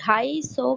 250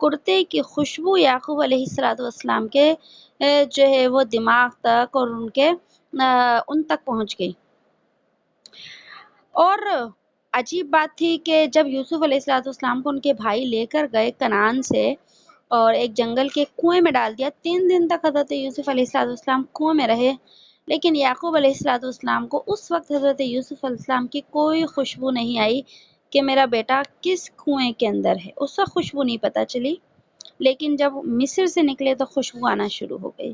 کرتے کی خوشبو یعقوب علیہ السلام کے جو ہے وہ دماغ تک اور ان تک پہنچ گئی۔ اور عجیب بات تھی کہ جب یوسف علیہ السلام کو ان کے بھائی لے کر گئے کنعان سے اور ایک جنگل کے کنویں میں ڈال دیا، 3 دن تک حضرت یوسف علیہ السلام کنویں میں رہے، لیکن یعقوب علیہ السلام کو اس وقت حضرت یوسف علیہ السلام کی کوئی خوشبو نہیں آئی کہ میرا بیٹا کس کنویں کے اندر ہے، اس وقت خوشبو نہیں پتہ چلی، لیکن جب مصر سے نکلے تو خوشبو آنا شروع ہو گئی۔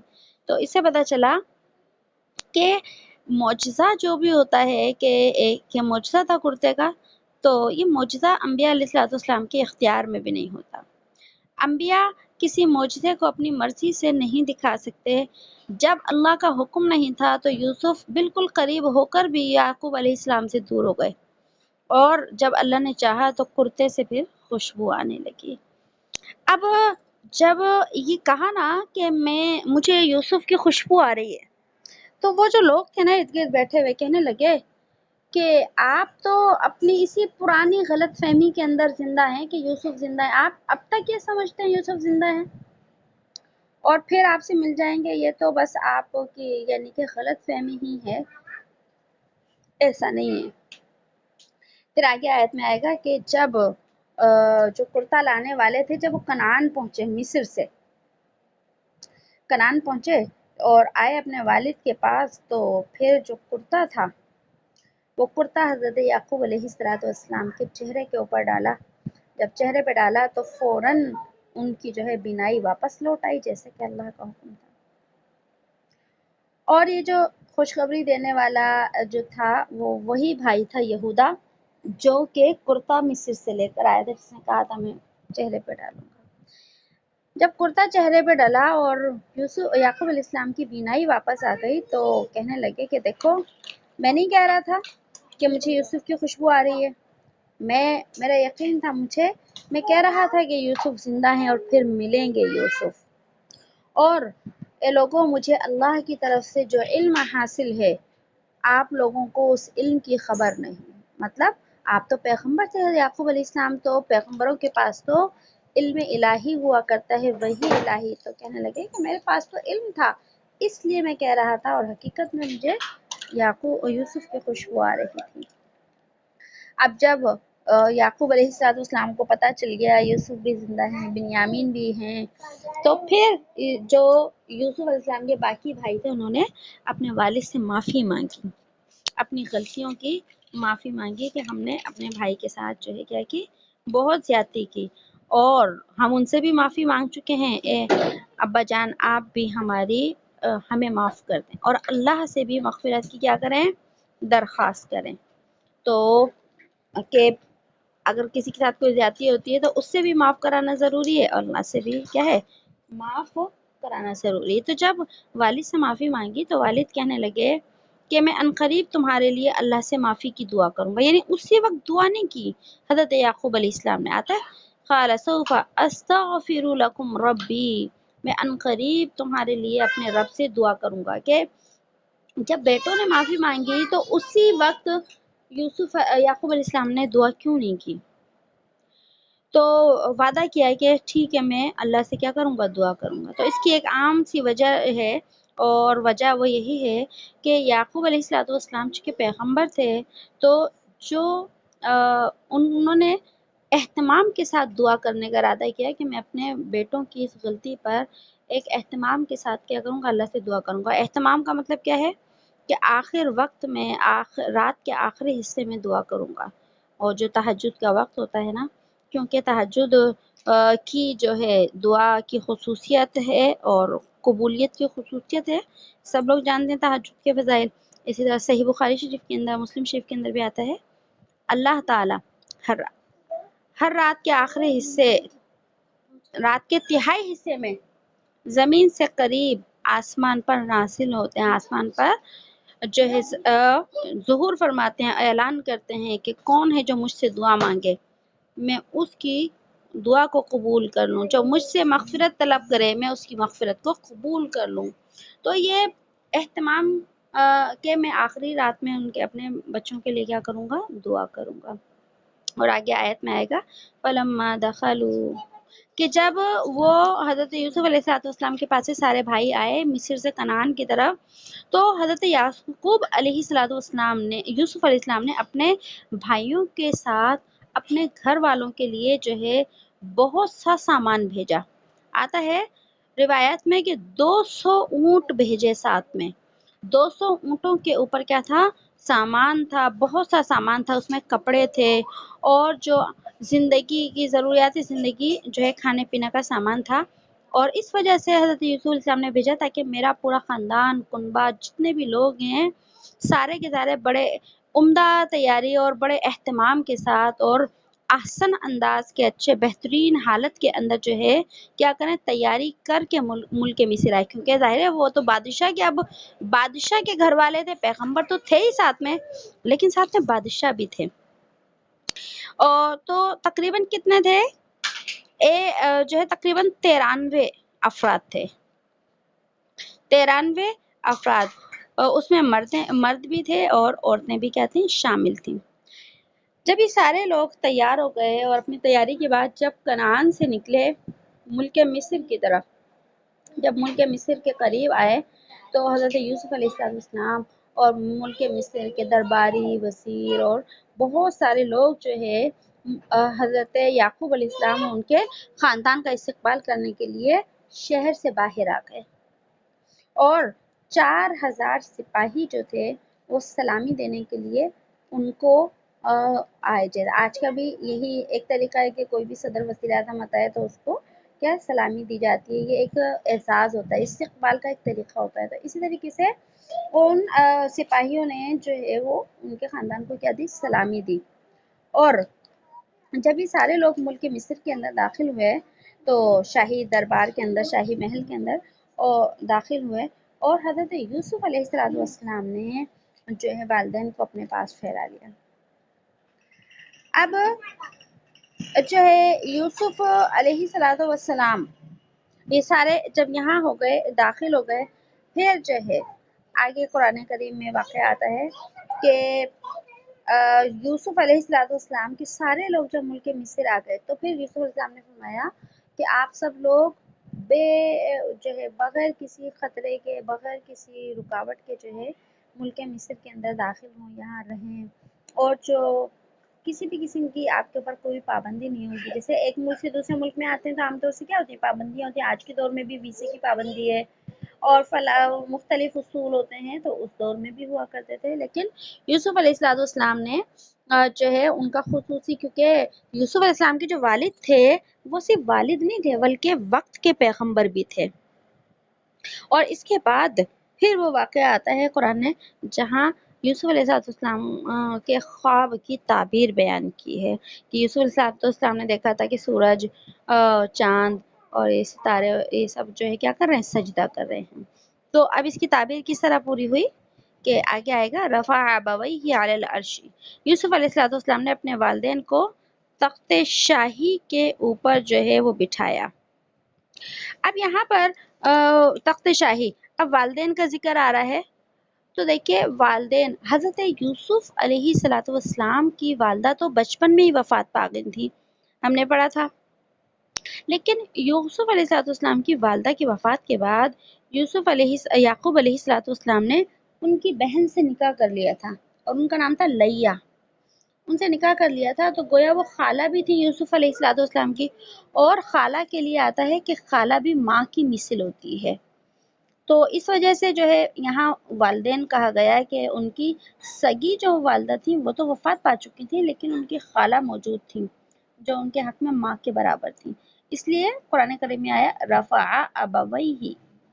تو اس سے پتہ چلا کہ معجزہ جو بھی ہوتا ہے کہ ایک معجزہ تھا کرتے کا، تو یہ معجزہ انبیاء علیہ السلام کے اختیار میں بھی نہیں ہوتا۔ انبیاء کسی معجزے کو اپنی مرضی سے نہیں دکھا سکتے۔ جب اللہ کا حکم نہیں تھا تو یوسف بالکل قریب ہو کر بھی یعقوب علیہ السلام سے دور ہو گئے، اور جب اللہ نے چاہا تو کرتے سے پھر خوشبو آنے لگی۔ اب جب یہ کہا نا کہ مجھے یوسف کی خوشبو آ رہی ہے، تو وہ جو لوگ تھے نا ارد گرد بیٹھے ہوئے کہنے لگے کہ آپ تو اپنی اسی پرانی غلط فہمی کے اندر زندہ ہیں کہ یوسف زندہ ہے، آپ اب تک یہ سمجھتے ہیں یوسف زندہ ہے اور پھر آپ سے مل جائیں گے، یہ تو بس آپ کی یعنی کہ غلط فہمی ہی ہے، ایسا نہیں ہے۔ پھر آگے آیت میں آئے گا کہ جب جو کرتا لانے والے تھے، جب وہ کنعان پہنچے، مصر سے کنعان پہنچے اور آئے اپنے والد کے پاس، تو پھر جو کرتا تھا وہ کرتا حضرت یعقوب علیہ السلام کے چہرے کے اوپر ڈالا۔ جب چہرے پہ ڈالا تو فوراً ان کی جو ہے بینائی واپس لوٹ آئی، جیسے کہ اللہ کا حکم تھا۔ اور یہ جو خوشخبری دینے والا جو تھا وہ وہی بھائی تھا یہودا، جو کہ کرتا مصر سے لے کر آیا تھا، جس نے کہا تھا میں چہرے پہ ڈالوں گا۔ جب کرتا چہرے پہ ڈلا اور یعقوب علیہ السلام کی بینائی واپس آ گئی، تو کہنے لگے کہ دیکھو، میں نہیں کہہ رہا تھا کہ مجھے یوسف کی خوشبو آ رہی ہے، میرا یقین تھا، میں کہہ رہا تھا کہ یوسف زندہ ہیں اور پھر ملیں گے یوسف۔ اور اے لوگوں، مجھے اللہ کی طرف سے جو علم حاصل ہے، آپ لوگوں کو اس علم کی خبر نہیں۔ مطلب آپ تو پیغمبر تھے، یعقوب علیہ السلام تو پیغمبروں کے پاس تو علم الہی ہوا کرتا ہے، وہی الہی۔ تو کہنے لگے کہ میرے پاس تو علم تھا، اس لیے میں کہہ رہا تھا، اور حقیقت میں مجھے یوسف کی خوشبو آ رہی تھی۔ اب جب یعقوب علیہ السلام کو پتہ چل گیا یوسف بھی زندہ ہیں، بنیامین بھی ہیں، تو پھر جو یوسف علیہ السلام کے باقی بھائی تھے، انہوں نے اپنے والد سے معافی مانگی، اپنی غلطیوں کی معافی مانگی کہ ہم نے اپنے بھائی کے ساتھ جو ہے کیا کی، بہت زیادتی کی، اور ہم ان سے بھی معافی مانگ چکے ہیں، اے ابا جان آپ بھی ہمیں معاف کر دیں، اور اللہ سے بھی مغفرت کی کیا کریں، درخواست کریں۔ تو کہ اگر کسی کے ساتھ کوئی زیادتی ہوتی ہے تو اس سے بھی معاف کرانا ضروری ہے، اور اللہ سے بھی کیا ہے، معاف کرانا ضروری ہے۔ تو جب والد سے معافی مانگی تو والد کہنے لگے کہ میں عنقریب تمہارے لیے اللہ سے معافی کی دعا کروں گا، یعنی اسی وقت دعا نہیں کی۔ حضرت یعقوب علیہ السلام نے آتا ہے قال سوف استغفر لکم ربی، میں عنقریب تمہارے لیے اپنے رب سے دعا کروں گا۔ کہ جب بیٹوں نے معافی مانگی تو اسی وقت یعقوب علیہ السلام نے دعا کیوں نہیں کی؟ تو وعدہ کیا ہے کہ ٹھیک ہے میں اللہ سے کیا کروں گا، دعا کروں گا۔ تو اس کی ایک عام سی وجہ ہے، اور وجہ وہ یہی ہے کہ یعقوب علیہ السلام چونکہ پیغمبر تھے، تو جو انہوں نے اہتمام کے ساتھ دعا کرنے کا ارادہ کیا کہ میں اپنے بیٹوں کی اس غلطی پر ایک اہتمام کے ساتھ کیا کروں گا، اللہ سے دعا کروں گا۔ اہتمام کا مطلب کیا ہے کہ آخر وقت میں رات کے آخری حصے میں دعا کروں گا، اور جو تہجد کا وقت ہوتا ہے نا، کیونکہ تہجد کی جو ہے دعا کی خصوصیت ہے اور قبولیت کی خصوصیت ہے، سب لوگ جانتے ہیں تہجد کے فضائل۔ اسی طرح صحیح بخاری شریف کے اندر، مسلم شریف کے اندر بھی آتا ہے، اللہ تعالی ہر رات کے آخری حصے، رات کے تہائی حصے میں زمین سے قریب آسمان پر نازل ہوتے ہیں، آسمان پر جو ہے ظہور فرماتے ہیں، اعلان کرتے ہیں کہ کون ہے جو مجھ سے دعا مانگے، میں اس کی دعا کو قبول کر لوں، جو مجھ سے مغفرت طلب کرے میں اس کی مغفرت کو قبول کر لوں۔ تو یہ اہتمام کہ میں آخری رات میں ان کے اپنے بچوں کے لیے کیا کروں گا، دعا کروں گا۔ اور آگے آیت میں آئے گا فَلَمَّا دَخَلُوا، کہ جب وہ حضرت یوسف علیہ السلام کے پاس سے سارے بھائی آئے مصر سے کنعان کی طرف، تو حضرت یعقوب علیہ السلام نے یوسف علیہ السلام نے اپنے بھائیوں کے ساتھ اپنے گھر والوں کے لیے جو ہے بہت سا سامان بھیجا۔ آتا ہے روایت میں کہ 200 اونٹ بھیجے ساتھ میں، 200 اونٹوں کے اوپر کیا تھا؟ سامان تھا، بہت سا سامان تھا، اس میں کپڑے تھے اور جو زندگی کی ضروریات زندگی جو ہے کھانے پینے کا سامان تھا۔ اور اس وجہ سے حضرت یوسف علیہ السلام نے بھیجا تاکہ میرا پورا خاندان کنبہ جتنے بھی لوگ ہیں سارے کے سارے بڑے عمدہ تیاری اور بڑے اہتمام کے ساتھ اور احسن انداز کے اچھے بہترین حالت کے اندر جو ہے کیا کریں تیاری کر کے ملک مصر آئے، کیونکہ ظاہر ہے وہ تو بادشاہ کے اب بادشاہ کے گھر والے تھے، پیغمبر تو تھے ہی ساتھ میں لیکن ساتھ میں بادشاہ بھی تھے۔ اور تو تقریباً کتنے تھے؟ جو ہے تقریباً 93 افراد تھے، 93 افراد، اس میں مرد بھی تھے اور عورتیں بھی کیا تھیں؟ شامل تھیں۔ جب یہ سارے لوگ تیار ہو گئے اور اپنی تیاری کے بعد جب کنعان سے نکلے ملک مصر کی طرف، جب ملک مصر کے قریب آئے تو حضرت یوسف علیہ السلام اور ملک مصر کے درباری وزیر اور بہت سارے لوگ جو ہے حضرت یعقوب علیہ السلام اور ان کے خاندان کا استقبال کرنے کے لیے شہر سے باہر آ گئے اور 4000 سپاہی جو تھے وہ سلامی دینے کے لیے ان کو آئے جائے۔ آج کا بھی یہی ایک طریقہ ہے کہ کوئی بھی صدر وزیر اعظم آتا ہے تو اس کو کیا سلامی دی جاتی ہے، یہ ایک اعزاز ہوتا ہے، استقبال کا ایک طریقہ ہوتا ہے۔ تو اسی طریقے سے ان سپاہیوں نے جو ہے وہ ان کے خاندان کو کیا دی؟ سلامی دی۔ اور جب یہ سارے لوگ ملک مصر کے اندر داخل ہوئے تو شاہی دربار کے اندر، شاہی محل کے اندر داخل ہوئے اور حضرت یوسف علیہ السلام نے جو ہے والدین کو اپنے پاس ٹھہرا لیا۔ اب جو ہے یوسف علیہ السلام یہ سارے جب یہاں ہو گئے، داخل ہو گئے، پھر جو ہے آگے قرآن کریم میں واقع آتا ہے کہ یوسف علیہ السلام کے سارے لوگ جب ملک مصر آ گئے تو پھر یوسف علیہ السلام نے فرمایا کہ آپ سب لوگ جو ہے بغیر کسی خطرے کے، بغیر کسی رکاوٹ کے جو ہے ملک مصر کے اندر داخل ہوں، یہاں رہیں، اور جو کسی بھی قسم کی آپ کے اوپر کوئی پابندی نہیں ہوگی۔ جیسے ایک ملک سے دوسرے ملک میں آتے ہیں تو عام طور سے کیا ہوتی ہے؟ پابندیاں ہوتی ہیں۔ آج کے دور میں بھی ویزے کی پابندی ہے اور مختلف اصول ہوتے ہیں، تو اس دور میں بھی ہوا کرتے تھے، لیکن یوسف علیہ السلام نے جو ہے ان کا خصوصی، کیونکہ یوسف علیہ السلام کے جو والد تھے وہ صرف والد نہیں تھے بلکہ وقت کے پیغمبر بھی تھے۔ اور اس کے بعد پھر وہ واقعہ آتا ہے قرآن نے جہاں یوسف علیہ السلام کے خواب کی تعبیر بیان کی ہے کہ یوسف علیہ السلام نے دیکھا تھا کہ سورج، چاند اور یہ ستارے یہ سب جو ہے کیا کر رہے ہیں؟ سجدہ کر رہے ہیں۔ تو اب اس کی تعبیر کس طرح پوری ہوئی کہ آگے آئے گا رفع ابویہ علی العرش، یوسف علیہ السلام نے اپنے والدین کو تخت شاہی کے اوپر جو ہے وہ بٹھایا۔ اب یہاں پر تخت شاہی، اب والدین کا ذکر آ رہا ہے تو دیکھیے والدین حضرت یوسف علیہ السلام کی والدہ تو بچپن میں ہی وفات پا گئی تھی، ہم نے پڑھا تھا، لیکن یوسف علیہ السلام کی والدہ کی وفات کے بعد یعقوب علیہ السلام نے ان کی بہن سے نکاح کر لیا تھا اور ان کا نام تھا لیا، ان سے نکاح کر لیا تھا، تو گویا وہ خالہ بھی تھی یوسف علیہ السلام کی، اور خالہ کے لیے آتا ہے کہ خالہ بھی ماں کی مثل ہوتی ہے، تو اس وجہ سے جو ہے یہاں والدین کہا گیا ہے کہ ان کی سگی جو والدہ تھی وہ تو وفات پا چکی تھی لیکن ان کی خالہ موجود تھی جو ان کے حق میں ماں کے برابر تھی، اس لیے قرآن کریم میں آیا رفع ابویہ،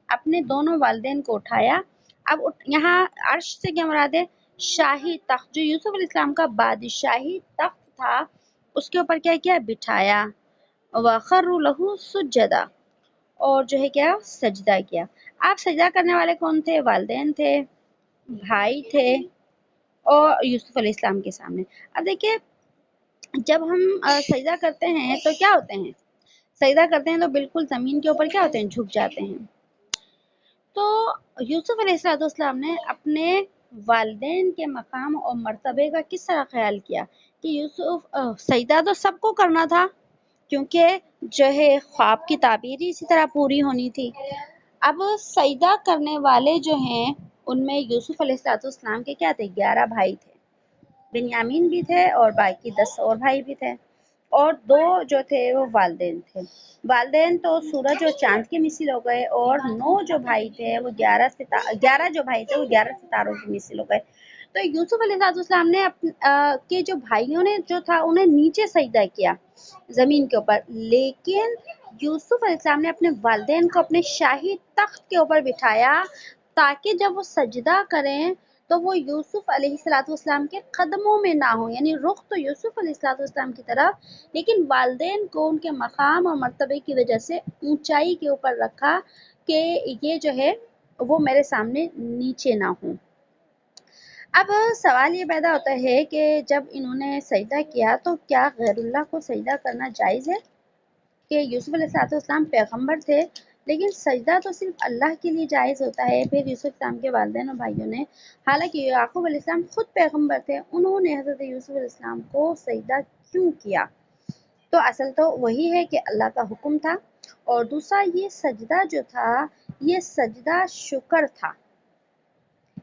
اپنے دونوں والدین کو اٹھایا۔ اب یہاں عرش سے کیا مراد ہے؟ شاہی تخت، جو یوسف علیہ السلام کا بادشاہی تخت تھا اس کے اوپر کیا کیا؟ بٹھایا، وَخَرُّوا لَهُ سُجَّدًا، اور جو ہے کیا؟ سجدہ کیا۔ آپ سجدہ کرنے والے کون تھے؟ والدین تھے، بھائی تھے اور یوسف علیہ السلام کے سامنے۔ اب دیکھیے جب ہم سجدہ کرتے ہیں تو کیا ہوتے ہیں؟ سجدہ کرتے ہیں تو بالکل زمین کے اوپر کیا ہوتے ہیں؟ جھک جاتے ہیں۔ تو یوسف علیہ السلام نے اپنے والدین کے مقام اور مرتبے کا کس طرح خیال کیا کہ یوسف سجدہ تو سب کو کرنا تھا کیونکہ جو ہے خواب کی تعبیر ہی اسی طرح پوری ہونی تھی۔ اب سجدہ کرنے والے جو ہیں ان میں یوسف علیہ السلام کے کیا تھے، 11 بھائی تھے، بنیامین بھی تھے اور باقی 10 اور بھائی بھی تھے، اور 2 جو تھے وہ والدین تھے۔ والدین تو سورج اور چاند کے مثل ہو گئے، اور 9 جو بھائی تھے وہ 11 جو بھائی تھے وہ 11 ستاروں کے مثل ہو گئے۔ تو یوسف علیہ السلام نے کے جو بھائیوں نے جو تھا انہیں نیچے سجدہ کیا زمین کے اوپر، لیکن یوسف علیہ السلام نے اپنے والدین کو اپنے شاہی تخت کے اوپر بٹھایا تاکہ جب وہ سجدہ کریں تو وہ یوسف علیہ السلام کے قدموں میں نہ ہو، یعنی رخ تو یوسف علیہ السلام کی طرف، لیکن والدین کو ان کے مقام اور مرتبے کی وجہ سے اونچائی کے اوپر رکھا کہ یہ جو ہے وہ میرے سامنے نیچے نہ ہوں۔ اب سوال یہ پیدا ہوتا ہے کہ جب انہوں نے سجدہ کیا تو کیا غیر اللہ کو سجدہ کرنا جائز ہے؟ کہ یوسف علیہ السلام پیغمبر تھے لیکن سجدہ تو صرف اللہ کے لیے جائز ہوتا ہے۔ پھر یوسف السلام کے والدین اور بھائیوں نے، حالانکہ یعقوب علیہ السلام خود پیغمبر تھے، انہوں نے حضرت یوسف علیہ السلام کو سجدہ کیوں کیا؟ تو اصل تو وہی ہے کہ اللہ کا حکم تھا، اور دوسرا یہ سجدہ جو تھا یہ سجدہ شکر تھا۔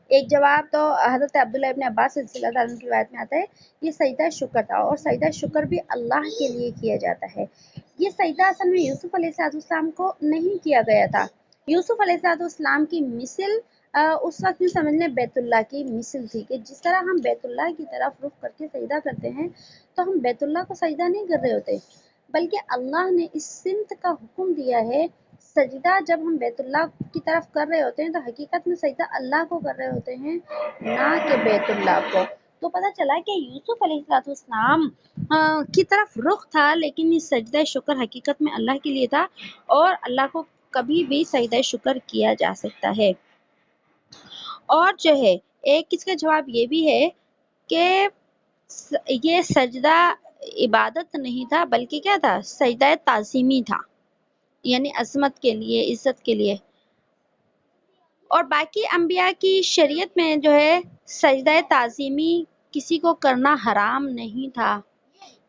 ایک جواب تو حضرت عبداللہ ابن عباس رضی اللہ عنہ کی روایت میں آتا ہے یہ سجدہ شکر تھا، اور سجدہ شکر بھی اللہ کے لیے کیا جاتا ہے۔ یہ سجدہ اصل میں یوسف علیہ السلام کو نہیں کیا گیا تھا۔ یوسف علیہ السلام کی مثل اس وقت میں سمجھ لیں بیت اللہ کی مثل تھی، کہ جس طرح ہم بیت اللہ کی طرف رخ کر کے سجدہ کرتے ہیں تو ہم بیت اللہ کو سجدہ نہیں کر رہے ہوتے، بلکہ اللہ نے اس سمت کا حکم دیا ہے۔ سجدہ جب ہم بیت اللہ کی طرف کر رہے ہوتے ہیں تو حقیقت میں سجدہ اللہ کو کر رہے ہوتے ہیں، نہ کہ بیت اللہ کو۔ تو پتہ چلا کہ یوسف علیہ السلام کی طرف رخ تھا، لیکن یہ سجدہ شکر حقیقت میں اللہ کے لیے تھا، اور اللہ کو کبھی بھی سجدہ شکر کیا جا سکتا ہے۔ اور جو ہے ایک اس کا جواب یہ بھی ہے کہ یہ سجدہ عبادت نہیں تھا، بلکہ کیا تھا، سجدہ تعظیمی تھا، یعنی عظمت کے لیے، عزت کے لیے۔ اور باقی انبیاء کی شریعت میں جو ہے سجدہ تعظیمی کسی کو کرنا حرام نہیں تھا۔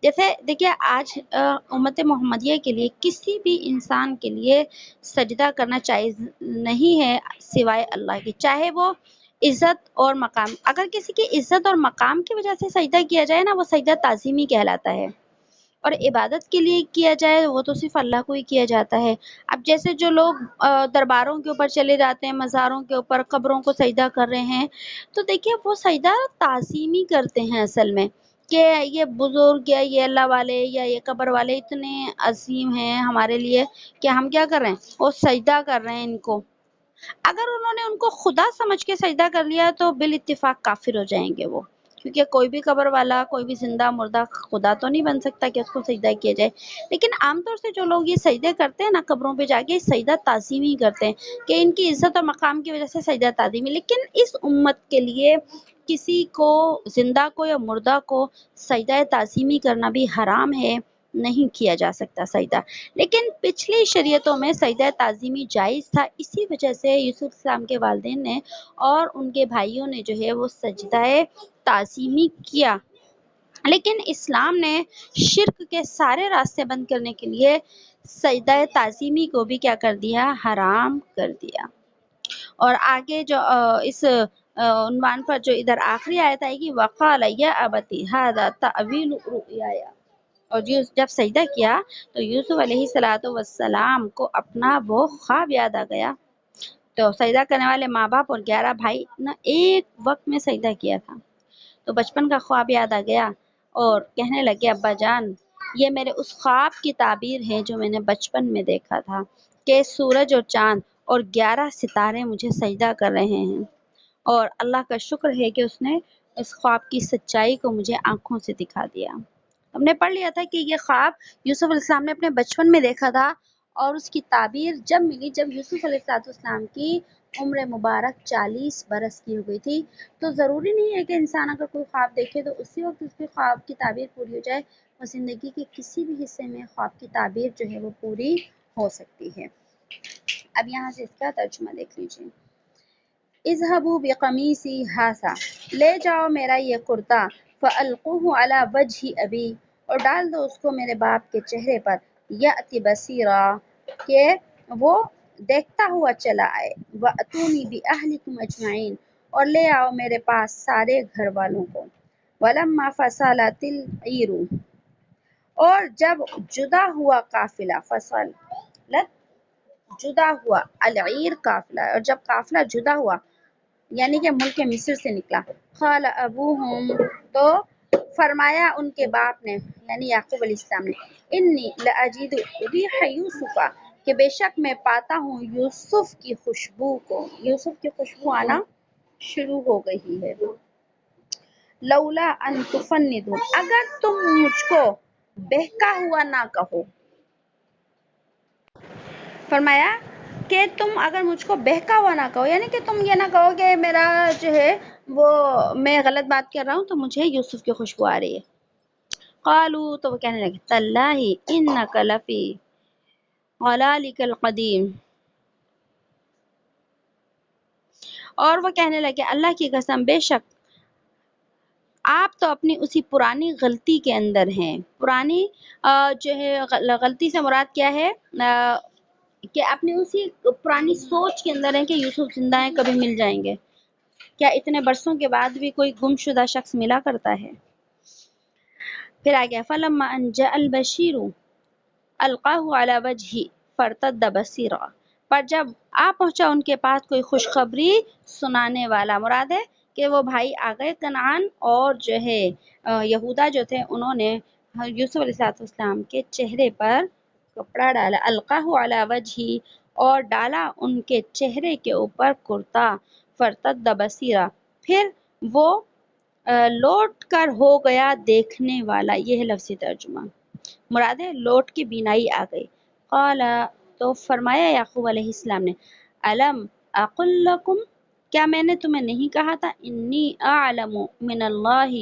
جیسے دیکھیے آج امت محمدیہ کے لیے کسی بھی انسان کے لیے سجدہ کرنا جائز نہیں ہے سوائے اللہ کے، چاہے وہ عزت اور مقام، اگر کسی کی عزت اور مقام کی وجہ سے سجدہ کیا جائے نا، وہ سجدہ تعظیمی کہلاتا ہے، اور عبادت کے لیے کیا جائے وہ تو صرف اللہ کو ہی کیا جاتا ہے۔ اب جیسے جو لوگ درباروں کے اوپر چلے جاتے ہیں، مزاروں کے اوپر قبروں کو سجدہ کر رہے ہیں، تو دیکھیے وہ سجدہ تعظیمی کرتے ہیں اصل میں، کہ یہ بزرگ یا یہ اللہ والے یا یہ قبر والے اتنے عظیم ہیں ہمارے لیے کہ ہم کیا کر رہے ہیں، وہ سجدہ کر رہے ہیں ان کو۔ اگر انہوں نے ان کو خدا سمجھ کے سجدہ کر لیا تو بالاتفاق کافر ہو جائیں گے وہ، کیونکہ کوئی بھی قبر والا، کوئی بھی زندہ مردہ خدا تو نہیں بن سکتا کہ اس کو سجدہ کیا جائے۔ لیکن عام طور سے جو لوگ یہ سجدے کرتے ہیں نا قبروں پہ جا کے، سجدہ تعظیمی کرتے ہیں کہ ان کی عزت اور مقام کی وجہ سے سجدہ تعظیمی۔ لیکن اس امت کے لیے کسی کو، زندہ کو یا مردہ کو، سجدہ تعظیمی کرنا بھی حرام ہے، نہیں کیا جا سکتا سجدہ۔ لیکن پچھلی شریعتوں میں سجدہ تعظیمی جائز تھا، اسی وجہ سے یوسف السلام کے والدین نے اور ان کے بھائیوں نے جو ہے وہ سجدہ تعظیمی کیا۔ لیکن اسلام نے شرک کے سارے راستے بند کرنے کے لیے سجدہ تعظیمی کو بھی کیا کر دیا، حرام کر دیا۔ اور آگے جو اس عنوان پر جو ادھر آخری آیت آئے گی، وقال یا ابتی ھذا تأویل رؤیایا، اور جب سجدہ کیا تو یوسف علیہ السلام کو اپنا وہ خواب یاد آ گیا۔ تو سجدہ کرنے والے ماں باپ اور 11 بھائی نے ایک وقت میں سجدہ کیا تھا، تو بچپن کا خواب یاد آ گیا اور کہنے لگے ابا جان یہ میرے اس خواب کی تعبیر ہے جو میں نے بچپن میں دیکھا تھا، کہ سورج اور چاند اور 11 ستارے مجھے سجدہ کر رہے ہیں، اور اللہ کا شکر ہے کہ اس نے اس خواب کی سچائی کو مجھے آنکھوں سے دکھا دیا۔ ہم نے پڑھ لیا تھا کہ یہ خواب یوسف علیہ السلام نے اپنے بچپن میں دیکھا تھا، اور اس کی تعبیر جب ملی جب یوسف علیہ السلام کی عمر مبارک 40 برس کی ہو گئی تھی۔ تو ضروری نہیں ہے کہ انسان اگر کوئی خواب دیکھے تو اسی وقت اس کے خواب کی تعبیر پوری ہو جائے، اور زندگی کے کسی بھی حصے میں خواب کی تعبیر جو ہے وہ پوری ہو سکتی ہے۔ اب یہاں سے اس کا ترجمہ دیکھ لیجیے۔ اذهبوا بقمیصی ھذا، لے جاؤ میرا یہ کرتا، فالقوہ علی وجہ ابی، اور ڈال دو اس کو میرے باپ کے چہرے پر، یأتی بصیرا، کہ وہ دیکھتا ہوا چلا آئے، وَأْتُونِي بِأَهْلِكُمْ أَجْمَعِينَ، اور لے آؤ میرے پاس سارے گھر والوں کو۔ وَلَمَّا فَصَلَتِ الْعِيرُ، اور جب جدا ہوا قافلہ، فصلت جدا ہوا، العیر قافلہ، اور جب قافلہ جدا ہوا یعنی کہ ملک مصر سے نکلا، قال ابوہم، تو فرمایا ان کے باپ نے یعنی یعقوب علیہ السلام نے، انی لاجد ریح یوسف، کہ بے شک میں پاتا ہوں یوسف کی خوشبو کو، یوسف کی خوشبو آنا شروع ہو گئی ہے، لولا ان تفندون، اگر تم مجھ کو بہکا ہوا نہ کہو، فرمایا کہ تم اگر مجھ کو بہکا ہوا نہ کہو، یعنی کہ تم یہ نہ کہو کہ میرا جو ہے وہ میں غلط بات کر رہا ہوں تو مجھے یوسف کی خوشبو آ رہی ہے۔ قالوا، تو وہ کہنے لگے، تاللہ انک لفی ضلالک القدیم، اور وہ کہنے لگے اللہ کی قسم بے شک آپ تو اپنی اسی پرانی غلطی کے اندر ہیں۔ پرانی جو ہے غلطی سے مراد کیا ہے، کہ اپنی اسی پرانی سوچ کے اندر ہیں کہ یوسف زندہ ہیں، کبھی مل جائیں گے۔ کیا اتنے برسوں کے بعد بھی کوئی گم شدہ شخص ملا کرتا ہے؟ پھر آگے فَلَمَّا أَن جَاءَ الْبَشِيرُ أَلْقَاهُ عَلَى وَجْهِهِ فَارْتَدَّ بَصِيرًا، پر جب آ پہنچا ان کے پاس کوئی خوشخبری سنانے والا، مراد ہے کہ وہ بھائی آ گئے کنعان، اور جو ہے یہودا جو تھے انہوں نے یوسف علیہ السلام کے چہرے پر کپڑا ڈالا، القاہ علی وجہی، اور ڈالا ان کے چہرے کے اوپر کرتا، فرتد بصیرا، پھر وہ لوٹ کر ہو گیا دیکھنے والا، یہ ہے لفظی ترجمہ، مراد ہے لوٹ کی بینائی آ گئی۔ قال، تو فرمایا یعقوب علیہ السلام نے، الم اقل لکم، کیا میں نے تمہیں نہیں کہا تھا، انی اعلم من اللہ،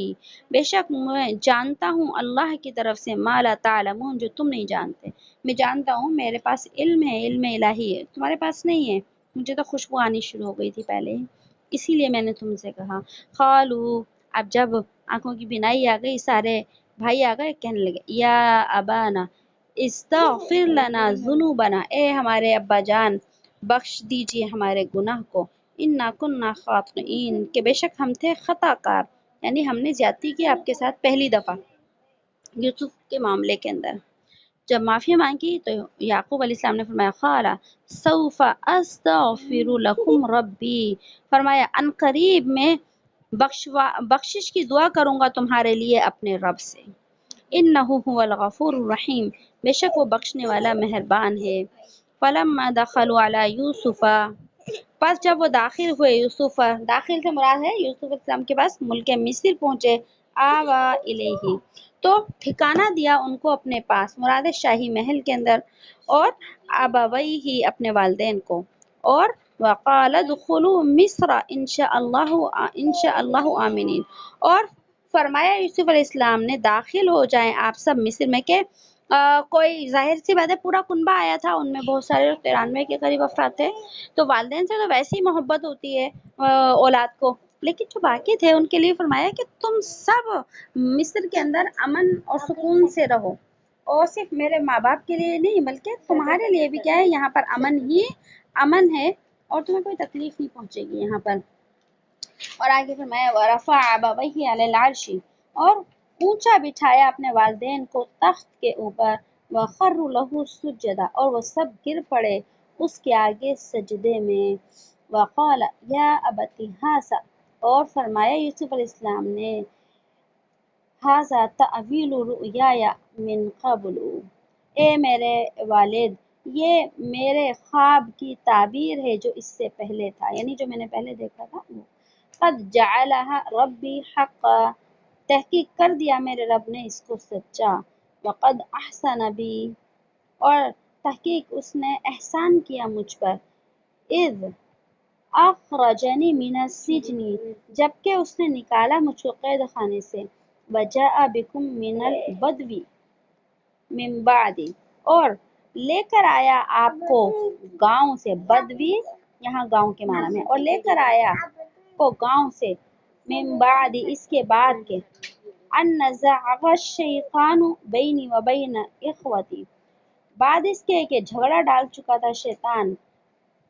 بے شک میں جانتا ہوں اللہ کی طرف سے، ما لا تعلمون، جو تم نہیں جانتے، میں جانتا ہوں میرے پاس علم ہے، علم الہی ہے، تمہارے پاس نہیں ہے، مجھے تو خوشبو آنی شروع ہو گئی تھی پہلے ہی، اسی لیے میں نے تم سے کہا۔ قالو، اب جب آنکھوں کی بینائی آ گئی، سارے بھائی آ گئے، کہنے لگے یا ابانا استغفر لنا ذنوبنا، اے ہمارے ابا جان بخش دیجیے ہمارے گناہ کو، انا کننا خاطئین، کہ بے شک ہم تھے خطا کار، یعنی ہم نے زیادتی کی آپ کے ساتھ پہلی دفعہ یوسف کے معاملے کے اندر۔ جب معافی مانگی تو یعقوب علیہ السلام نے فرمایا قال سوف استغفر لکم ربی، فرمایا ان قریب میں بخشش کی دعا کروں گا تمہارے لیے اپنے رب سے، انہ هو الغفور الرحیم، بے شک وہ بخشنے والا مہربان ہے۔ فلما دخلوا علی یوسف، پس جب وہ داخل ہوئے یوسف، داخل سے مراد ہے یوسف علیہ السلام کے پاس ملک مصر پہنچے، آوا الیہ، تو ٹھکانہ دیا ان کو اپنے پاس، مراد ہے شاہی محل کے اندر، اور ابویہ اپنے والدین کو، اور وقال ادخلوا مصر انشاء اللہ آمنین، اور فرمایا یوسف علیہ السلام نے داخل ہو جائیں آپ سب مصر میں، کہ کوئی ظاہر سی بات ہے پورا کنبہ آیا تھا، ان میں بہت سارے 93 کے قریب افراد تھے، تو والدین سے تو ویسی محبت ہوتی ہے اولاد کو، لیکن جو باقی تھے ان کے لیے فرمایا کہ تم سب مصر کے اندر امن اور سکون سے رہو، اور صرف میرے ماں باپ کے لیے نہیں بلکہ تمہارے لیے بھی کیا ہے، یہاں پر امن ہی امن ہے، اور تمہیں کوئی تکلیف نہیں پہنچے گی یہاں پر۔ اور آگے فرمایا ورفع ابویہ علی العرش، اور اونچا بٹھایا اپنے والدین کو تخت کے اوپر، وخروا لہ سجدا، اور وہ سب گر پڑے اس کے آگے سجدے میں، وقال یا ابت ھذا، اور فرمایا یوسف علیہ السلام نے، ھذا تأویل رؤیای من قبل، اے میرے والد یہ میرے خواب کی تعبیر ہے جو اس سے پہلے تھا، یعنی جو میں نے پہلے دیکھا تھا وہ، قد جعلھا ربی حقا، تحقیق کر دیا میرے رب نے اس کو سچا، وقد احسن بی، اور تحقیق اس نے احسان کیا مجھ پر، اذ اخرجنی من السجن، جبکہ اس نے نکالا مجھ کو قید خانے سے، وجاء بکم من البدو من بعد، اور لے کر آیا آپ کو گاؤں سے، بدوی یہاں گاؤں کے معنی میں، اور لے کر آیا کو گاؤں سے، من بعد اس کے بعد کے، ان نزغ الشیطان بینی و بین اخوتی، بعد اس کے کہ جھگڑا ڈال چکا تھا شیطان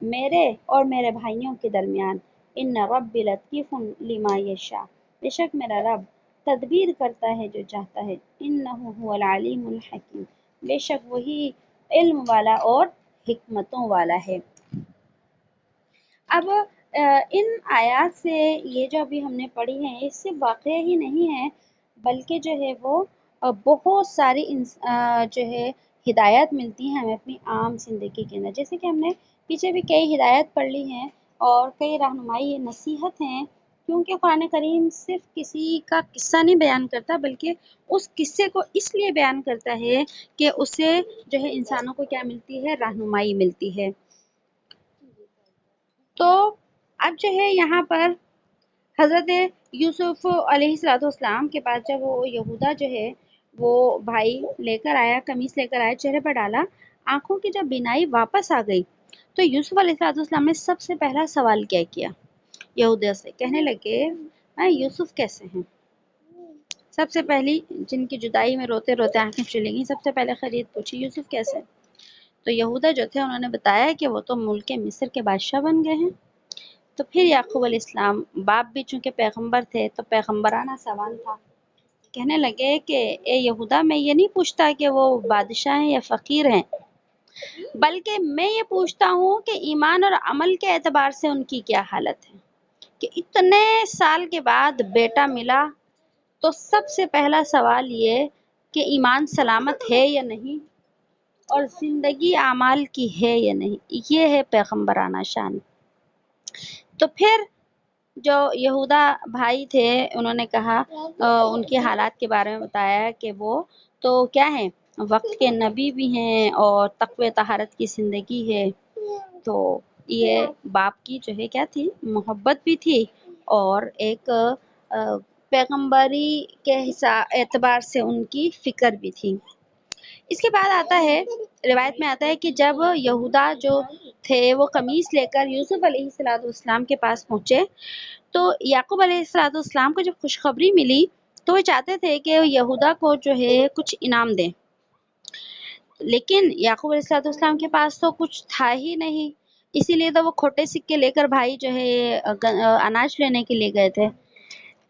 میرے اور میرے بھائیوں کے درمیان، ان ربی لطیف لما یشاء، بے شک میرا رب تدبیر کرتا ہے جو چاہتا ہے، انہ هو العلیم الحکیم، بے شک وہی علم والا اور حکمتوں والا ہے۔ اب ان آیات سے یہ جو ابھی ہم نے پڑھی ہیں اس سے واقعہ ہی نہیں ہے بلکہ جو ہے وہ بہت ساری جو ہے ہدایات ملتی ہیں ہمیں اپنی عام زندگی کے اندر، جیسے کہ ہم نے پیچھے بھی کئی ہدایت پڑھ لی ہیں اور کئی رہنمائی نصیحت ہیں، کیونکہ قرآن کریم صرف کسی کا قصہ نہیں بیان کرتا بلکہ اس قصے کو اس لیے بیان کرتا ہے کہ اس سے جو ہے انسانوں کو کیا ملتی ہے، رہنمائی ملتی ہے۔ تو اب جو ہے یہاں پر حضرت یوسف علیہ السلام کے پاس جب وہ یہودا جو ہے وہ بھائی لے کر آیا، قمیص لے کر آیا، چہرے پر ڈالا، آنکھوں کی جب بینائی واپس آ گئی تو یوسف علیہ السلام نے سب سے پہلا سوال کیا کیا یہودا سے، کہنے لگے یوسف کیسے ہیں؟ سب سے پہلی جن کی جدائی میں روتے روتے آنکھیں چلی گئیں، سب سے پہلے خرید پوچھی یوسف کیسے؟ تو یہودا جو تھے انہوں نے بتایا کہ وہ تو ملک مصر کے بادشاہ بن گئے ہیں۔ تو پھر یعقوب علیہ السلام باپ بھی چونکہ پیغمبر تھے تو پیغمبرانہ سوال تھا، کہنے لگے کہ اے یہودا میں یہ نہیں پوچھتا کہ وہ بادشاہ ہیں یا فقیر ہیں، بلکہ میں یہ پوچھتا ہوں کہ ایمان اور عمل کے اعتبار سے ان کی کیا حالت ہے، کہ اتنے سال کے بعد بیٹا ملا تو سب سے پہلا سوال یہ کہ ایمان سلامت ہے یا نہیں اور زندگی اعمال کی ہے یا نہیں، یہ ہے پیغمبرانہ شان۔ تو پھر جو یہودا بھائی تھے انہوں نے کہا ان کے حالات کے بارے میں بتایا کہ وہ تو کیا ہیں، وقت کے نبی بھی ہیں اور تقوی طہارت کی زندگی ہے، تو یہ باپ کی جو ہے کیا تھی، محبت بھی تھی اور ایک پیغمبری کے اعتبار سے ان کی فکر بھی تھی۔ اس کے بعد آتا ہے، روایت میں آتا ہے کہ جب یہودا جو تھے وہ قمیص لے کر یوسف علیہ السلام کے پاس پہنچے تو یعقوب علیہ السلام کو جب خوشخبری ملی تو وہ چاہتے تھے کہ یہودا کو جو ہے کچھ انعام دیں، لیکن یعقوب علیہ السلام کے پاس تو کچھ تھا ہی نہیں، اسی لیے تو وہ کھوٹے سکے لے کر بھائی جو ہے اناج لینے کے لیے گئے تھے۔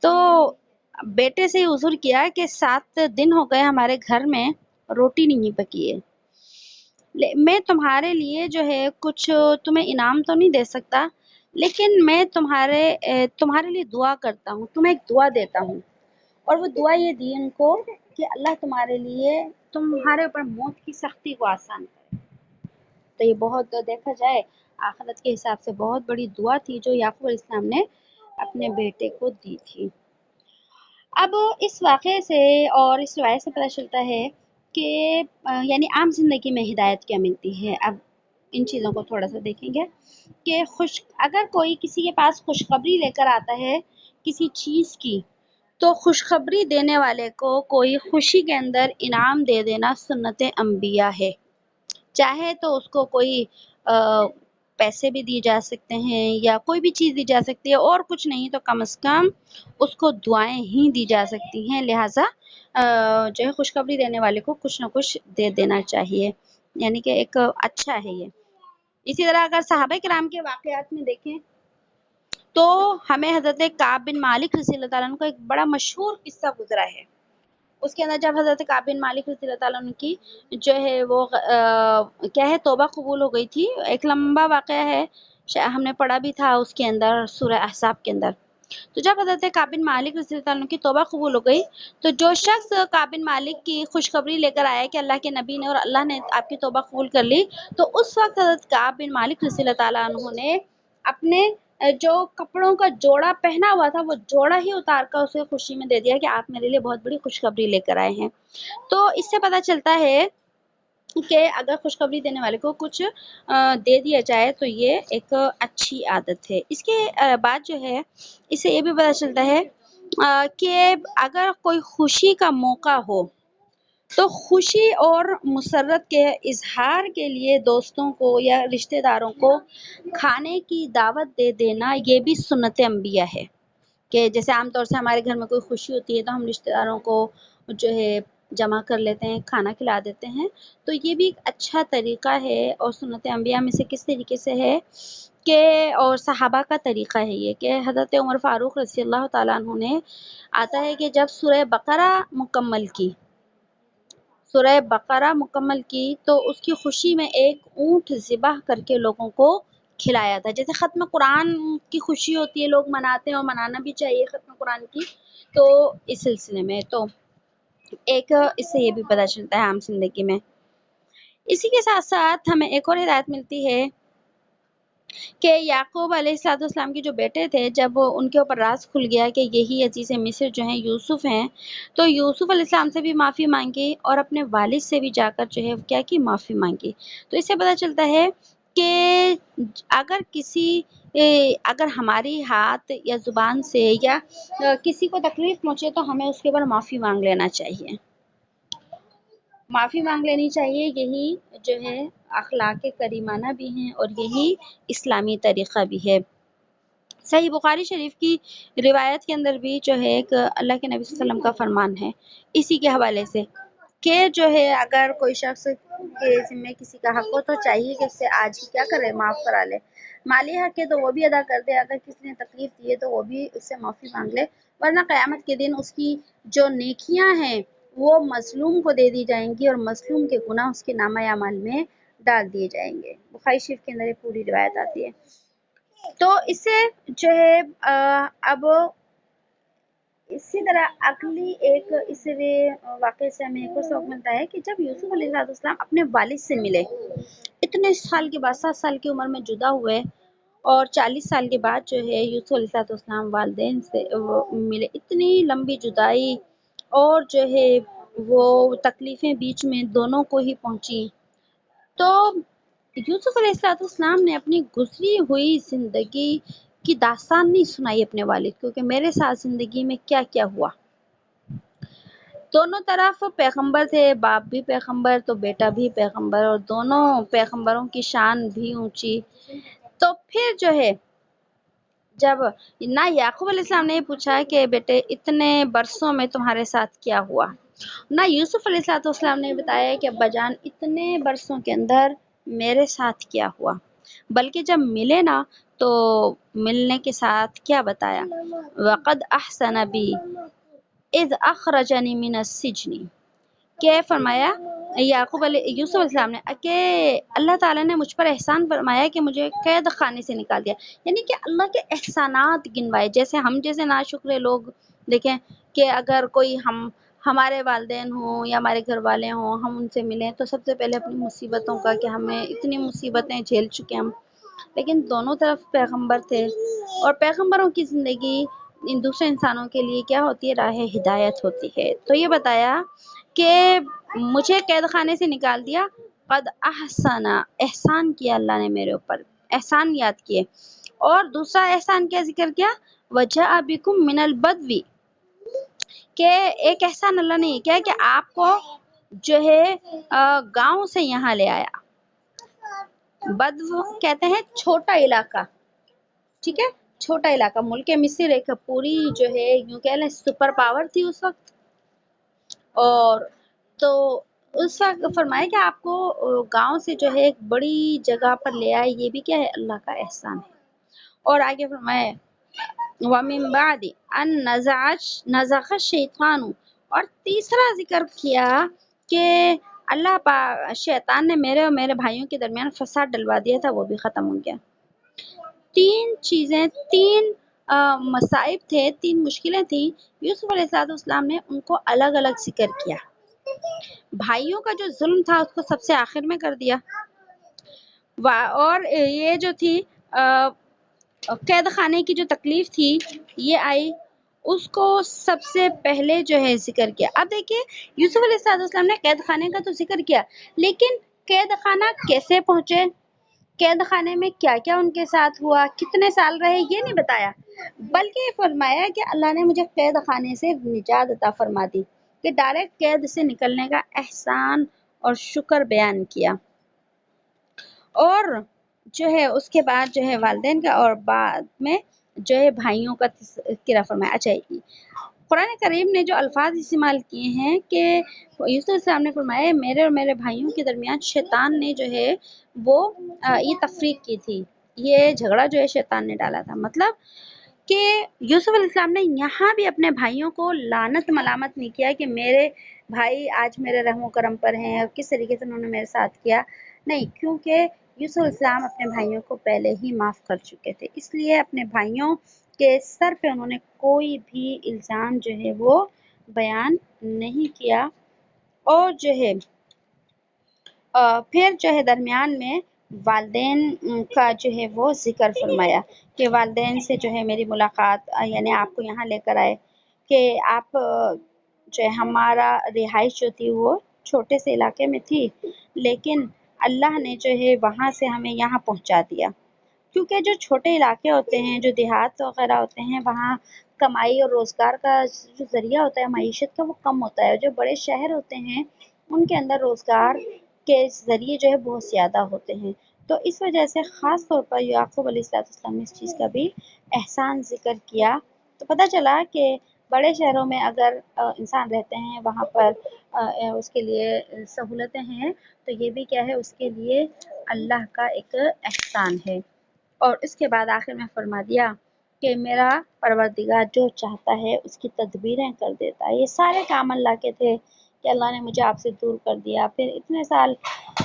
تو بیٹے سے عذر کیا کہ 7 دن ہو گئے ہمارے گھر میں روٹی نہیں پکی ہے، میں تمہارے لیے جو ہے کچھ تمہیں انعام تو نہیں دے سکتا، لیکن میں تمہارے لیے دعا کرتا ہوں، تمہیں ایک دعا دیتا ہوں، اور وہ دعا یہ دی ان کو کہ اللہ تمہارے لیے تمہارے اوپر موت کی سختی کو آسان کرے۔ تو یہ بہت دیکھا جائے آخرت کے حساب سے بہت بڑی دعا تھی جو یعقوب علیہ السلام نے اپنے بیٹے کو دی تھی۔ اب اس واقعے سے اور اس روایت سے پتہ چلتا ہے کہ یعنی عام زندگی میں ہدایت کیا ملتی ہے۔ اب ان چیزوں کو تھوڑا سا دیکھیں گے کہ اگر کوئی کسی کے پاس خوشخبری لے کر آتا ہے کسی چیز کی تو خوشخبری دینے والے کو کوئی خوشی کے اندر انعام دے دینا سنت انبیاء ہے، چاہے تو اس کو کوئی پیسے بھی دیے جا سکتے ہیں یا کوئی بھی چیز دی جا سکتی ہے، اور کچھ نہیں تو کم از کم اس کو دعائیں ہی دی جا سکتی ہیں، لہٰذا جو ہے خوشخبری دینے والے کو کچھ نہ کچھ دے دینا چاہیے، یعنی کہ ایک اچھا ہے یہ۔ اسی طرح اگر صحابہ کرام کے واقعات میں دیکھیں تو ہمیں حضرت کعب بن مالک رضی اللہ تعالیٰ عنہ کا ایک بڑا مشہور قصہ گزرا ہے۔ اس کے اندر جب حضرت کعب بن مالک رضی اللہ تعالیٰ عنہ کی جو ہے وہ کیا ہے توبہ قبول ہو گئی تھی، ایک لمبا واقعہ ہے، ہم نے پڑھا بھی تھا اس کے اندر سورہ احزاب کے اندر۔ تو جب حضرت کعب بن مالک رضی اللہ عنہ کی توبہ قبول ہو گئی تو جو شخص کعب بن مالک کی خوشخبری لے کر آیا کہ اللہ کے نبی نے اور اللہ نے آپ کی توبہ قبول کر لی، تو اس وقت حضرت کعب بن مالک رضی اللہ تعالیٰ عنہ نے اپنے جو کپڑوں کا جوڑا پہنا ہوا تھا وہ جوڑا ہی اتار کر اسے خوشی میں دے دیا کہ آپ میرے لیے بہت بڑی خوشخبری لے کر آئے ہیں۔ تو اس سے پتہ چلتا ہے کہ اگر خوشخبری دینے والے کو کچھ دے دیا جائے تو یہ ایک اچھی عادت ہے۔ اس کے بعد جو ہے اس سے یہ بھی پتہ چلتا ہے کہ اگر کوئی خوشی کا موقع ہو تو خوشی اور مسرت کے اظہار کے لیے دوستوں کو یا رشتہ داروں کو کھانے کی دعوت دے دینا یہ بھی سنت انبیاء ہے۔ کہ جیسے عام طور سے ہمارے گھر میں کوئی خوشی ہوتی ہے تو ہم رشتہ داروں کو جو ہے جمع کر لیتے ہیں، کھانا کھلا دیتے ہیں، تو یہ بھی ایک اچھا طریقہ ہے اور سنت انبیاء میں سے کس طریقے سے ہے کہ اور صحابہ کا طریقہ ہے یہ کہ حضرت عمر فاروق رضی اللہ تعالیٰ عنہ نے آتا ہے کہ جب سورہ بقرہ مکمل کی تو اس کی خوشی میں ایک اونٹ ذبح کر کے لوگوں کو کھلایا تھا. جیسے ختم قرآن کی خوشی ہوتی ہے، لوگ مناتے ہیں اور منانا بھی چاہیے ختم قرآن کی، تو اس سلسلے میں تو ایک اس سے یہ بھی پتہ چلتا ہے عام زندگی میں. اسی کے ساتھ ساتھ ہمیں ایک اور ہدایت ملتی ہے کہ یعقوب علیہ السلام کے جو بیٹے تھے، جب ان کے اوپر راز کھل گیا کہ یہی عزیز مصر جو ہیں یوسف ہیں، تو یوسف علیہ السلام سے بھی معافی مانگی اور اپنے والد سے بھی جا کر جو ہے کیا کی معافی مانگی. تو اس سے پتہ چلتا ہے کہ اگر ہماری ہاتھ یا زبان سے یا کسی کو تکلیف پہنچے تو ہمیں اس کے اوپر معافی مانگ لینا چاہیے، معافی مانگ لینی چاہیے. یہی جو ہے اخلاق کریمانہ بھی ہیں اور یہی اسلامی طریقہ بھی ہے. صحیح بخاری شریف کی روایت کے اندر بھی جو ہے ایک اللہ کے نبی صلی اللہ علیہ وسلم کا فرمان ہے اسی کے حوالے سے کہ جو ہے اگر کوئی شخص کے ذمہ کسی کا حق ہو تو چاہیے کہ اس سے آج ہی کیا کرے، معاف کرا لے. مالی حق ہے تو وہ بھی ادا کر دے، اگر کسی نے تکلیف دی ہے تو وہ بھی اس سے معافی مانگ لے، ورنہ قیامت کے دن اس کی جو نیکیاں ہیں وہ مظلوم کو دے دی جائیں گی اور مظلوم کے گناہ اس کے نامہ اعمال میں ڈال دیے جائیں گے. بخاری شریف کے اندر یہ پوری روایت آتی ہے. تو اس سے جو ہے اب اسی طرح اگلی ایک اس واقعے سے ہمیں ایک اور سبق ملتا ہے کہ جب یوسف علیہ السلام اپنے والد سے ملے، اتنے سال کے بعد 7 سال کی عمر میں جدا ہوئے اور 40 سال کے بعد جو ہے یوسف علیہ السلام والدین سے ملے، اتنی لمبی جدائی اور جو ہے وہ تکلیفیں بیچ میں دونوں کو ہی پہنچی. تو یوسف علیہ السلام نے اپنی گزری ہوئی زندگی کی داستان نہیں سنائی اپنے والد کو کہ میرے ساتھ زندگی میں کیا کیا ہوا. دونوں طرف پیغمبر تھے، باپ بھی پیغمبر تو بیٹا بھی پیغمبر، اور دونوں پیغمبروں کی شان بھی اونچی. تو پھر جو ہے جب نہ یعقوب علیہ السلام نے پوچھا کہ بیٹے اتنے برسوں میں تمہارے ساتھ کیا ہوا، نہ یوسف علیہ السلام نے بتایا کہ ابا جان اتنے برسوں کے اندر میرے ساتھ کیا ہوا، بلکہ جب ملے نا تو ملنے کے ساتھ کیا بتایا، وقد احسن بی اذ اخرجنی من السجن، کہ فرمایا یوسف علیہ السلام نے کہ اللہ تعالیٰ نے مجھ پر احسان فرمایا کہ مجھے قید خانے سے نکال دیا. یعنی کہ اللہ کے احسانات گنوائے. جیسے ہم جیسے ناشکر لوگ دیکھیں کہ اگر کوئی ہمارے والدین ہوں یا ہمارے گھر والے ہوں، ہم ان سے ملیں تو سب سے پہلے اپنی مصیبتوں کا کہ ہمیں اتنی مصیبتیں جھیل چکے ہم، لیکن دونوں طرف پیغمبر تھے اور پیغمبروں کی زندگی ان دوسرے انسانوں کے لیے کیا ہوتی ہے، راہ ہدایت ہوتی ہے. تو یہ بتایا کہ مجھے قید خانے سے نکال دیا، قد احسان کیا اللہ نے میرے اوپر، احسان یاد کیے. اور دوسرا احسان کیا ذکر کیا، وجاء بکم من البدو، کہ ایک احسان اللہ نے یہ کیا کہ آپ کو جو ہے گاؤں سے یہاں لے آیا. بدو کہتے ہیں چھوٹا علاقہ، ٹھیک ہے، چھوٹا علاقہ. ملک مصر ایک پوری جو ہے یوں کہہ لیں سپر پاور تھی اس وقت، اور تو اس وقت فرمایا کہ آپ کو گاؤں سے جو ہے ایک بڑی جگہ پر لے آئے، یہ بھی کیا ہے، اللہ کا احسان ہے. اور آگے فرمایا وَمِن بَعْدِ أَن نَزَغَ الشَّيْطَانُ، اور تیسرا ذکر کیا کہ اللہ شیطان نے میرے اور میرے بھائیوں کے درمیان فساد ڈلوا دیا تھا، وہ بھی ختم ہو گیا. 3 چیزیں، 3 مصائب تھے، 3 مشکلیں تھیں، یوسف علیہ السلام نے ان کو الگ الگ ذکر کیا. بھائیوں کا جو ظلم تھا اس کو سب سے آخر میں کر دیا، اور یہ جو تھی قید خانے کی جو تکلیف تھی یہ آئی، اس کو سب سے پہلے جو ہے ذکر کیا. اب دیکھیے یوسف علیہ السلام نے قید خانے کا تو ذکر کیا، لیکن قید خانہ کیسے پہنچے، قید خانے میں کیا کیا ان کے ساتھ ہوا، کتنے سال رہے، یہ نہیں بتایا، بلکہ فرمایا کہ اللہ نے مجھے قید خانے سے نجات عطا فرما دی، کہ ڈائریکٹ قید سے نکلنے کا احسان اور شکر بیان کیا. اور جو ہے اس کے بعد جو ہے والدین کا، اور بعد میں جو ہے بھائیوں کا تذکرہ فرمایا. اچھا، قرآن کریم نے جو الفاظ استعمال کیے ہیں کہ یوسف علیہ السلام نے فرمایا میرے اور میرے بھائیوں کے درمیان شیطان نے جو ہے وہ یہ تفریق کی تھی، یہ جھگڑا جو ہے شیطان نے ڈالا تھا. مطلب کہ یوسف علیہ السلام نے یہاں بھی اپنے بھائیوں کو لعنت ملامت نہیں کیا کہ میرے بھائی آج میرے رحم و کرم پر ہیں اور کس طریقے سے انہوں نے میرے ساتھ کیا. نہیں، کیونکہ یوسف علیہ السلام اپنے بھائیوں کو پہلے ہی معاف کر چکے تھے، اس لیے اپنے بھائیوں کے سر پہ انہوں نے کوئی بھی الزام جو ہے وہ بیان نہیں کیا. اور جو ہے پھر جو ہے درمیان میں والدین کا جو ہے وہ ذکر فرمایا کہ والدین سے جو ہے میری ملاقات، یعنی آپ کو یہاں لے کر آئے کہ آپ جو ہے ہمارا رہائش جو تھی وہ چھوٹے سے علاقے میں تھی، لیکن اللہ نے جو ہے وہاں سے ہمیں یہاں پہنچا دیا. کیونکہ جو چھوٹے علاقے ہوتے ہیں، جو دیہات وغیرہ ہوتے ہیں، وہاں کمائی اور روزگار کا جو ذریعہ ہوتا ہے معیشت کا وہ کم ہوتا ہے. جو بڑے شہر ہوتے ہیں ان کے اندر روزگار کے ذریعے جو ہے بہت زیادہ ہوتے ہیں. تو اس وجہ سے خاص طور پر یعقوب علیہ السلام نے اس چیز کا بھی احسان ذکر کیا. تو پتہ چلا کہ بڑے شہروں میں اگر انسان رہتے ہیں وہاں پر اس کے لیے سہولتیں ہیں، تو یہ بھی کیا ہے اس کے لیے اللہ کا ایک احسان ہے. اور اس کے بعد آخر میں فرما دیا کہ میرا پروردگار جو چاہتا ہے اس کی تدبیریں کر دیتا ہے. یہ سارے کام اللہ کے تھے کہ اللہ نے مجھے آپ سے دور کر دیا، پھر اتنے سال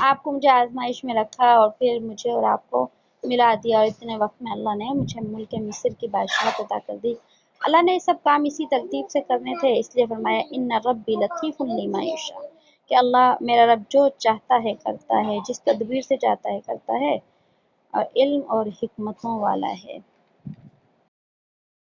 آپ کو مجھے آزمائش میں رکھا اور پھر مجھے اور آپ کو ملا دیا، اور اتنے وقت میں اللہ نے مجھے ملک مصر کی بادشاہت عطا کر دی. اللہ نے یہ سب کام اسی ترتیب سے کرنے تھے، اس لیے فرمایا ان ربی لطیف لما یشاء، کہ اللہ میرا رب جو چاہتا ہے کرتا ہے، جس تدبیر سے چاہتا ہے کرتا ہے، اور علم اور حکمتوں والا ہے.